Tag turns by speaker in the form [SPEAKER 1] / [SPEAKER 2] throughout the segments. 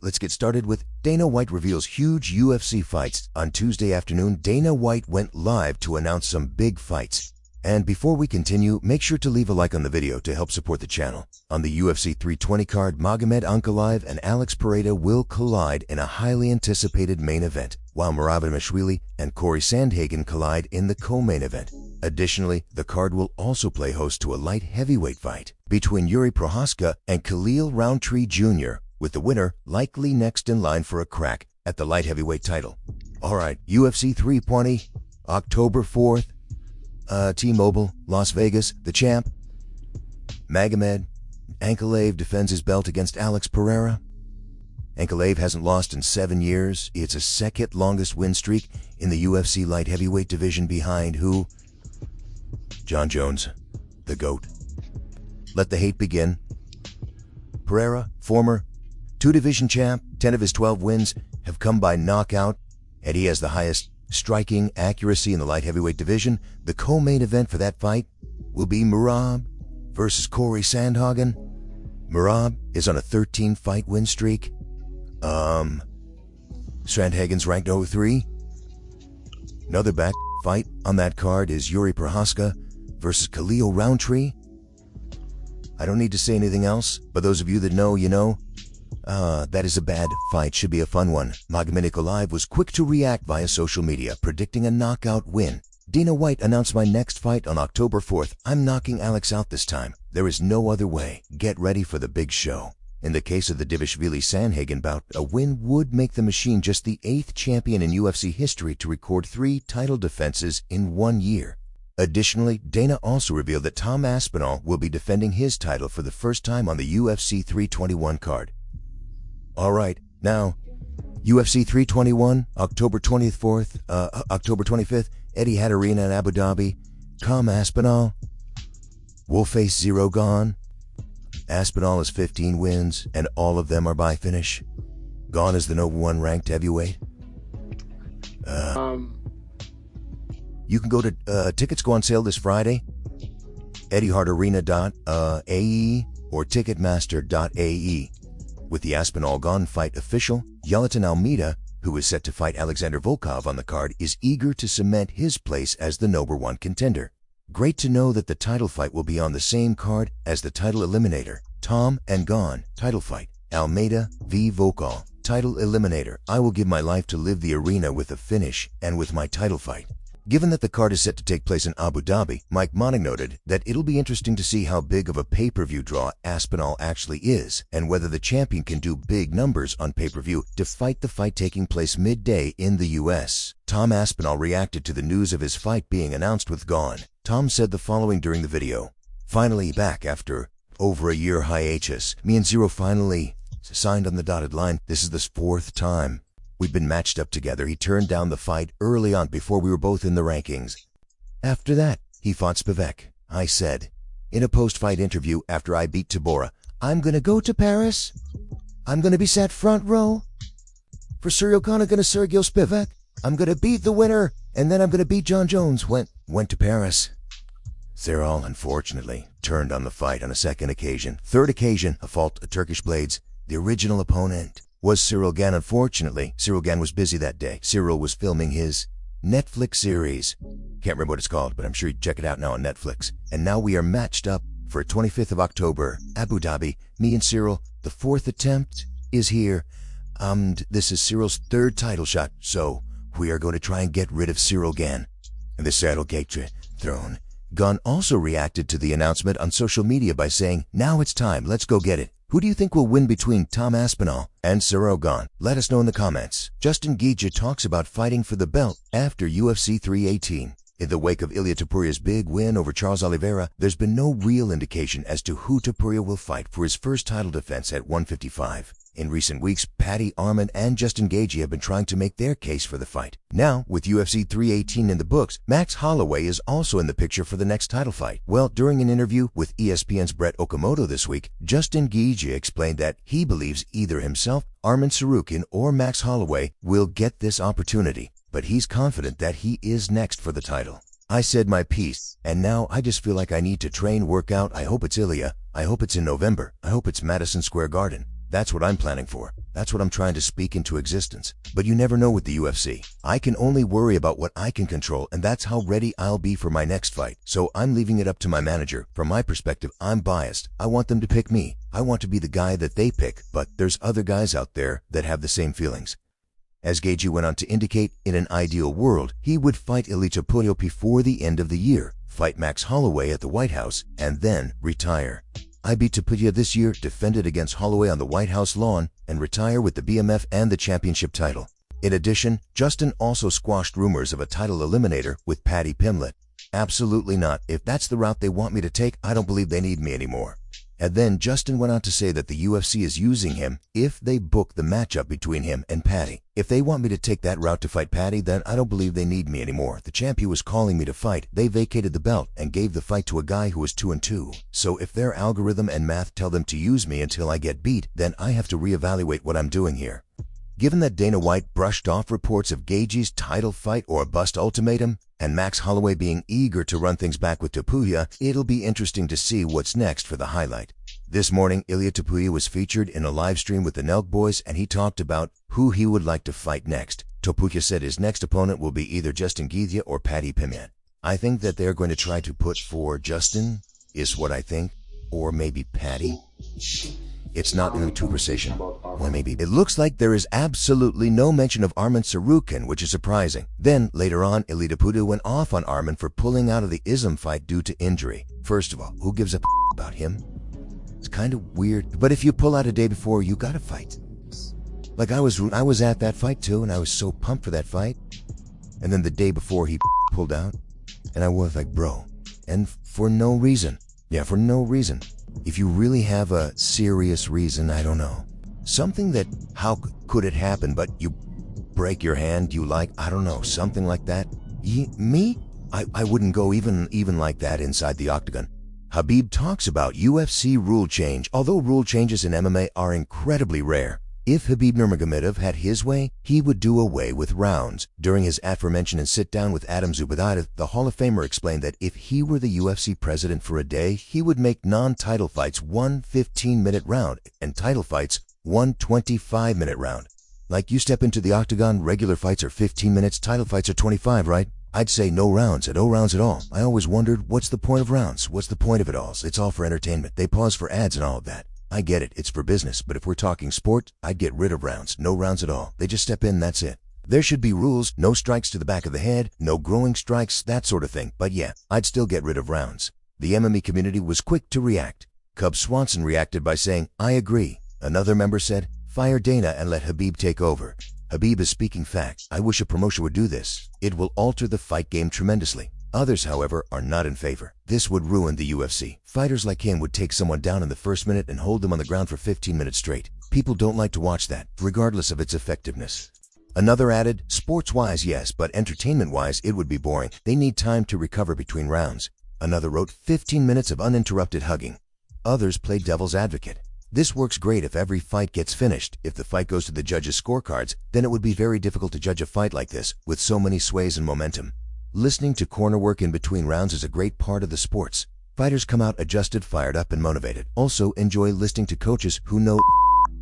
[SPEAKER 1] Let's get started with Dana White reveals huge UFC fights. On Tuesday afternoon, Dana White went live to announce some big fights. And before we continue, make sure to leave a like on the video to help support the channel. On the UFC 320 card, Magomed Ankalaev and Alex Pereira will collide in a highly anticipated main event, while Merab Dvalishvili and Corey Sandhagen collide in the co-main event. Additionally, the card will also play host to a light heavyweight fight between Yuri Prochazka and Khalil Rountree Jr., with the winner likely next in line for a crack at the light heavyweight title. Alright, UFC 320, October 4th, T-Mobile, Las Vegas, the champ, Magomed Ankalaev defends his belt against Alex Pereira. Ankalaev hasn't lost in 7 years. It's a second longest win streak in the UFC light heavyweight division behind who? Jon Jones, the GOAT. Let the hate begin. Pereira, former two-division champ, 10 of his 12 wins have come by knockout, and he has the highest striking accuracy in the light heavyweight division. The co-main event for that fight will be Merab versus Corey Sandhagen. Merab is on a 13-fight win streak. Sandhagen's ranked 03. Another back fight on that card is Yuri Prochazka versus Khalil Rountree. I don't need to say anything else, but those of you that know, you know. That is a bad fight, should be a fun one. Magomed Ankalaev was quick to react via social media, predicting a knockout win. Dana White announced my next fight on October 4th. I'm knocking Alex out this time. There is no other way. Get ready for the big show. In the case of the Dvalishvili-Sandhagen bout, a win would make the machine just the 8th champion in UFC history to record 3 title defenses in 1 year. Additionally, Dana also revealed that Tom Aspinall will be defending his title for the first time on the UFC 321 card. Alright, now, UFC 321, October 24th, October 25th, Etihad Arena in Abu Dhabi. Tom Aspinall will face Zero Gone. Aspinall has 15 wins, and all of them are by finish. Gone is the #1 ranked heavyweight. You can go to, tickets go on sale this Friday. EtihadArena.ae or Ticketmaster.ae. With the Aspinall Gone fight official, Yolatan Almeida, who is set to fight Alexander Volkov on the card, is eager to cement his place as the #1 contender. Great to know that the title fight will be on the same card as the title eliminator. Tom and Gone, title fight. Almeida v. Volkov, title eliminator. I will give my life to live the arena with a finish and with my title fight. Given that the card is set to take place in Abu Dhabi, Mike Monig noted that it'll be interesting to see how big of a pay-per-view draw Aspinall actually is, and whether the champion can do big numbers on pay-per-view to fight the fight taking place midday in the US. Tom Aspinall reacted to the news of his fight being announced with Gone. Tom said the following during the video. Finally back after over a year hiatus. Me and Zero finally signed on the dotted line. This is the 4th time we've been matched up together. He turned down the fight early on before we were both in the rankings. After that, he fought Spivak. I said, in a post-fight interview after I beat Topuria, I'm gonna go to Paris. I'm gonna be sat front row. For Cyril Gane against Sergio Spivak. I'm gonna beat the winner, and then I'm gonna beat Jon Jones. Went to Paris. Cyril, unfortunately, turned on the fight on a second occasion. Third occasion, a fault of Turkish Blades. The original opponent was Cyril Gane. Unfortunately, Cyril Gane was busy that day. Cyril was filming his Netflix series. Can't remember what it's called, but I'm sure you can check it out now on Netflix. And now we are matched up for 25th of October, Abu Dhabi. Me and Cyril, the 4th attempt is here. This is Cyril's 3rd title shot, so we are going to try and get rid of Cyril Gane. And the saddle gate throne. Gane also reacted to the announcement on social media by saying, now it's time, let's go get it. Who do you think will win between Tom Aspinall and Cyril Gane? Let us know in the comments. Justin Gaethje talks about fighting for the belt after UFC 318. In the wake of Ilia Topuria's big win over Charles Oliveira, there's been no real indication as to who Topuria will fight for his first title defense at 155. In recent weeks, Paddy Arman and Justin Gaethje have been trying to make their case for the fight. Now, with UFC 318 in the books, Max Holloway is also in the picture for the next title fight. Well, during an interview with ESPN's Brett Okamoto this week, Justin Gaethje explained that he believes either himself, Arman Tsarukyan, or Max Holloway will get this opportunity, but he's confident that he is next for the title. I said my piece, and now I just feel like I need to train, work out. I hope it's Ilia. I hope it's in November. I hope it's Madison Square Garden. That's what I'm planning for. That's what I'm trying to speak into existence. But you never know with the UFC. I can only worry about what I can control, and that's how ready I'll be for my next fight. So I'm leaving it up to my manager. From my perspective, I'm biased. I want them to pick me. I want to be the guy that they pick, but there's other guys out there that have the same feelings. As Gaethje went on to indicate, in an ideal world, he would fight Ilia Topuria before the end of the year, fight Max Holloway at the White House, and then retire. I beat Topuria this year, defended against Holloway on the White House lawn, and retire with the BMF and the championship title. In addition, Justin also squashed rumors of a title eliminator with Paddy Pimblett. Absolutely not. If that's the route they want me to take, I don't believe they need me anymore. And then Justin went on to say that the UFC is using him if they book the matchup between him and Paddy. If they want me to take that route to fight Paddy, then I don't believe they need me anymore. The champ who was calling me to fight, they vacated the belt and gave the fight to a guy who was 2-2. So if their algorithm and math tell them to use me until I get beat, then I have to reevaluate what I'm doing here. Given that Dana White brushed off reports of Gaethje's title fight or bust ultimatum, and Max Holloway being eager to run things back with Topuria, it'll be interesting to see what's next for the highlight. This morning, Ilia Topuria was featured in a live stream with the Nelk Boys, and he talked about who he would like to fight next. Topuria said his next opponent will be either Justin Gaethje or Paddy Pimblett. I think that they're going to try to put for Justin, is what I think, or maybe Paddy. It's not really too precision. Well, maybe. It looks like there is absolutely no mention of Arman Tsarukyan, which is surprising. Then, later on, Ilia Topuria went off on Arman for pulling out of the Islam fight due to injury. First of all, who gives a about him? It's kind of weird. But if you pull out a day before, you gotta fight. Like I was at that fight too, and I was so pumped for that fight. And then the day before, he pulled out. And I was like, bro. And for no reason. Yeah, for no reason. If you really have a serious reason, I don't know. Something that, how could it happen, but you break your hand, you like, I don't know, something like that. Me? I wouldn't go even like that inside the octagon. Khabib talks about UFC rule change. Although rule changes in MMA are incredibly rare, if Khabib Nurmagomedov had his way, he would do away with rounds. During his aforementioned sit-down with Adam Zubaidah, the Hall of Famer explained that if he were the UFC president for a day, he would make non-title fights one 15-minute round and title fights one 25-minute round. Like you step into the octagon, regular fights are 15 minutes, title fights are 25, right? I'd say no rounds at all. I always wondered, what's the point of rounds? What's the point of it all? It's all for entertainment. They pause for ads and all of that. I get it, it's for business, but if we're talking sport, I'd get rid of rounds. No rounds at all. They just step in, that's it. There should be rules, no strikes to the back of the head, no growing strikes, that sort of thing. But yeah, I'd still get rid of rounds. The MMA community was quick to react. Cub Swanson reacted by saying, I agree. Another member said, fire Dana and let Khabib take over. Khabib is speaking facts. I wish a promoter would do this. It will alter the fight game tremendously. Others, however, are not in favor. This would ruin the UFC. Fighters like him would take someone down in the first minute and hold them on the ground for 15 minutes straight. People don't like to watch that, regardless of its effectiveness. Another added, sports-wise, yes, but entertainment-wise, it would be boring. They need time to recover between rounds. Another wrote, 15 minutes of uninterrupted hugging. Others played devil's advocate. This works great if every fight gets finished. If the fight goes to the judges' scorecards, then it would be very difficult to judge a fight like this, with so many sways and momentum. Listening to corner work in between rounds is a great part of the sports. Fighters come out adjusted, fired up, and motivated. Also enjoy listening to coaches who know.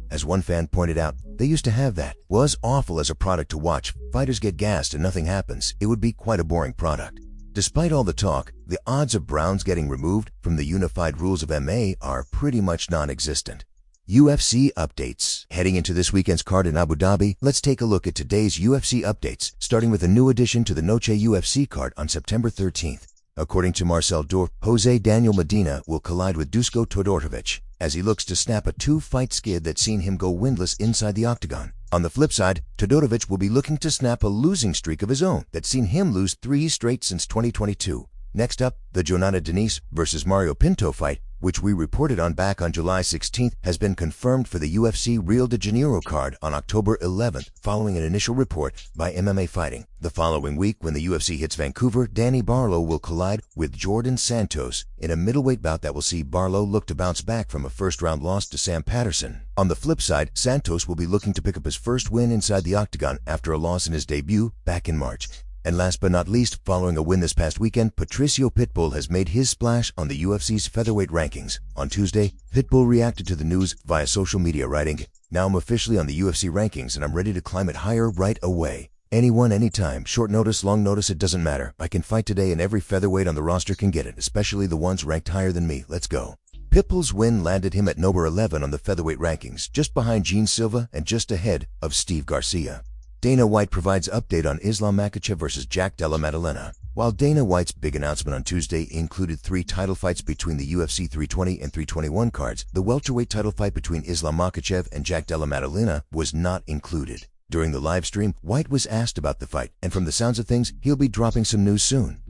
[SPEAKER 1] As one fan pointed out, they used to have that. Was awful as a product to watch. Fighters get gassed and nothing happens. It would be quite a boring product. Despite all the talk, the odds of Browns getting removed from the unified rules of MMA are pretty much non-existent. UFC updates. Heading into this weekend's card in Abu Dhabi, let's take a look at today's UFC updates, starting with a new addition to the Noche UFC card on September 13th. According to Marcel Dorf, Jose Daniel Medina will collide with Dusko Todorovic as he looks to snap a two-fight skid that's seen him go winless inside the octagon. On the flip side, Todorovic will be looking to snap a losing streak of his own that's seen him lose 3 straight since 2022. Next up, the Jonathan Denise versus Mario Pinto fight, which we reported on back on July 16th, has been confirmed for the UFC Rio de Janeiro card on October 11th, following an initial report by MMA Fighting. The following week, when the UFC hits Vancouver, Danny Barlow will collide with Jordan Santos in a middleweight bout that will see Barlow look to bounce back from a first-round loss to Sam Patterson. On the flip side, Santos will be looking to pick up his first win inside the octagon after a loss in his debut back in March. And last but not least, following a win this past weekend, Patricio Pitbull has made his splash on the UFC's featherweight rankings. On Tuesday, Pitbull reacted to the news via social media, writing, "Now I'm officially on the UFC rankings and I'm ready to climb it higher right away. Anyone, anytime, short notice, long notice, it doesn't matter. I can fight today and every featherweight on the roster can get it, especially the ones ranked higher than me. Let's go." Pitbull's win landed him at number 11 on the featherweight rankings, just behind Gene Silva and just ahead of Steve Garcia. Dana White provides update on Islam Makhachev versus Jack Della Maddalena. While Dana White's big announcement on Tuesday included 3 title fights between the UFC 320 and 321 cards, the welterweight title fight between Islam Makhachev and Jack Della Maddalena was not included. During the live stream, White was asked about the fight, and from the sounds of things, he'll be dropping some news soon.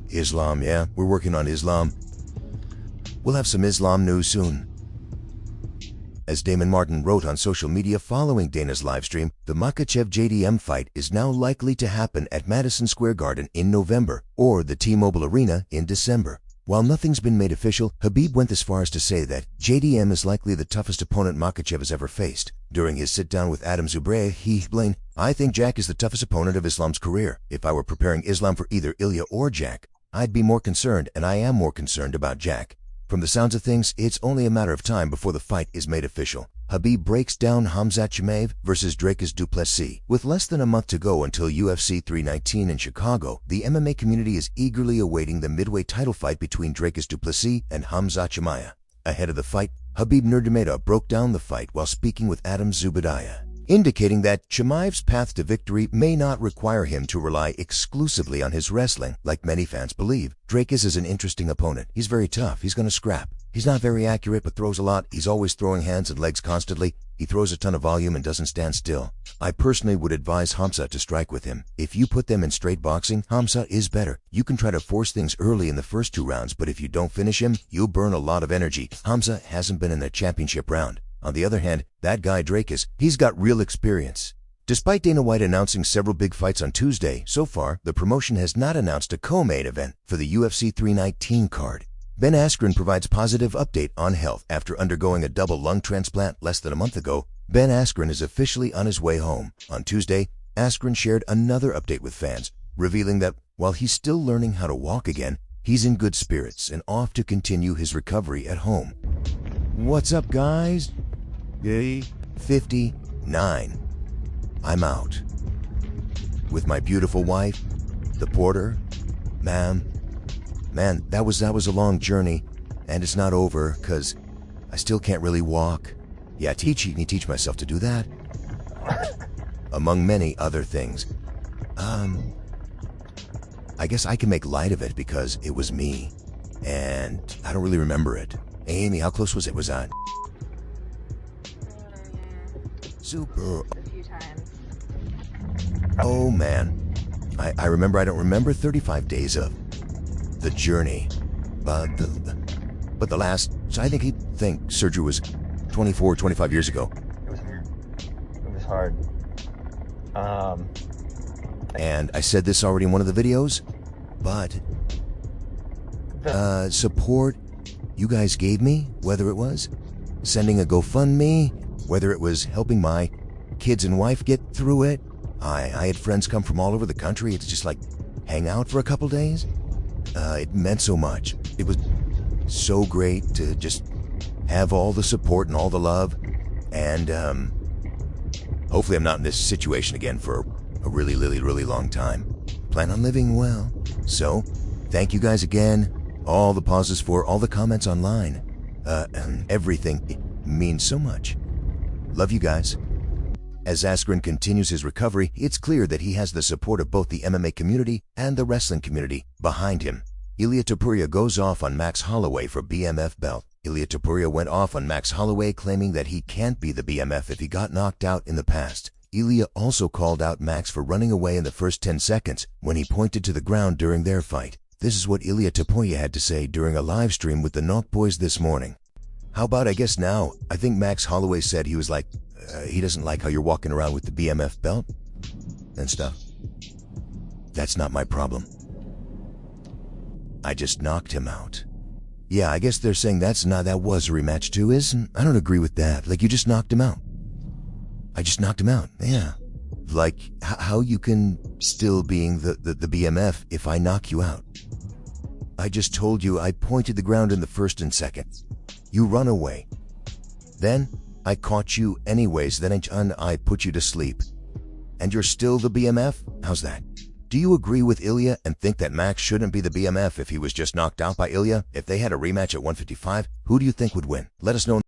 [SPEAKER 1] Islam, yeah, we're working on Islam. We'll have some Islam news soon. As Damon Martin wrote on social media following Dana's livestream, the Makhachev-JDM fight is now likely to happen at Madison Square Garden in November or the T-Mobile Arena in December. While nothing's been made official, Khabib went as far as to say that JDM is likely the toughest opponent Makhachev has ever faced. During his sit-down with Adam Zubayr, he explained, "I think Jack is the toughest opponent of Islam's career. If I were preparing Islam for either Ilia or Jack, I'd be more concerned, and I am more concerned about Jack. From the sounds of things, it's only a matter of time before the fight is made official." Khabib breaks down Khamzat Chimaev versus Dricus du Plessis. With less than a month to go until UFC 319 in Chicago, the MMA community is eagerly awaiting the midweight title fight between Dricus du Plessis and Khamzat Chimaev. Ahead of the fight, Khabib Nurmagomedov broke down the fight while speaking with Adam Zubayr, indicating that Chimaev's path to victory may not require him to rely exclusively on his wrestling, like many fans believe. Dricus is an interesting opponent. He's very tough. He's going to scrap. He's not very accurate, but throws a lot. He's always throwing hands and legs constantly. He throws a ton of volume and doesn't stand still. I personally would advise Khamzat to strike with him. If you put them in straight boxing, Khamzat is better. You can try to force things early in the first 2 rounds, but if you don't finish him, you'll burn a lot of energy. Khamzat hasn't been in a championship round. On the other hand, that guy Dricus, he's got real experience. Despite Dana White announcing several big fights on Tuesday, so far, the promotion has not announced a co-main event for the UFC 319 card. Ben Askren provides positive update on health after undergoing a double lung transplant less than a month ago. Ben Askren is officially on his way home. On Tuesday, Askren shared another update with fans, revealing that while he's still learning how to walk again, he's in good spirits and off to continue his recovery at home. What's up, guys? Day 59. I'm out. With my beautiful wife, the porter, ma'am. Man, that was a long journey, and it's not over, 'cause I still can't really walk. Yeah, teach myself to do that. Among many other things. I guess I can make light of it because it was me, and I don't really remember it. Hey, Amy, how close was it? Was I? Super.
[SPEAKER 2] A few times.
[SPEAKER 1] Oh, man. I remember. I don't remember 35 days of the journey, but the last, so I think surgery was 24, 25 years ago.
[SPEAKER 3] It was hard.
[SPEAKER 1] And I said this already in one of the videos, but support you guys gave me, whether it was sending a GoFundMe, whether it was helping my kids and wife get through it. I had friends come from all over the country. It's just like hang out for a couple days. It meant so much. It was so great to just have all the support and all the love. And hopefully I'm not in this situation again for a really, really, really long time. Plan on living well. So, thank you guys again. All the pauses for all the comments online. Everything. It means so much. Love you guys. As Askren continues his recovery, it's clear that he has the support of both the MMA community and the wrestling community behind him. Ilia Topuria goes off on Max Holloway for BMF Belt. Ilia Topuria went off on Max Holloway, claiming that he can't be the BMF if he got knocked out in the past. Ilia also called out Max for running away in the first 10 seconds when he pointed to the ground during their fight. This is what Ilia Topuria had to say during a live stream with the Knock Boys this morning. How about I guess now, I think Max Holloway said he was like, he doesn't like how you're walking around with the BMF belt and stuff. That's not my problem. I just knocked him out. Yeah, I guess they're saying that was a rematch too, isn't? I don't agree with that. Like, you just knocked him out. I just knocked him out. Yeah. Like, how you can still being the BMF if I knock you out? I just told you I pointed the ground in the first and second. You run away. Then, I caught you anyways, then I put you to sleep. And you're still the BMF? How's that? Do you agree with Ilia and think that Max shouldn't be the BMF if he was just knocked out by Ilia? If they had a rematch at 155, who do you think would win? Let us know.